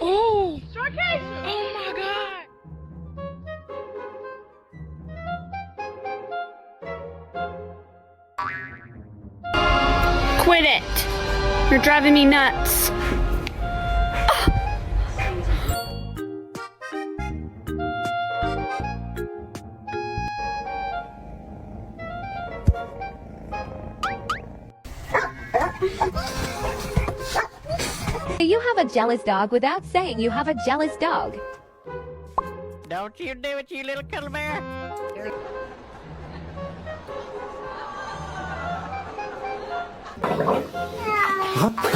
Oh! Starcation! Oh my god! Quit it! You're driving me nuts. You have a jealous dog without saying you have a jealous dog. Don't you do it, you little cuddle bear. Huh?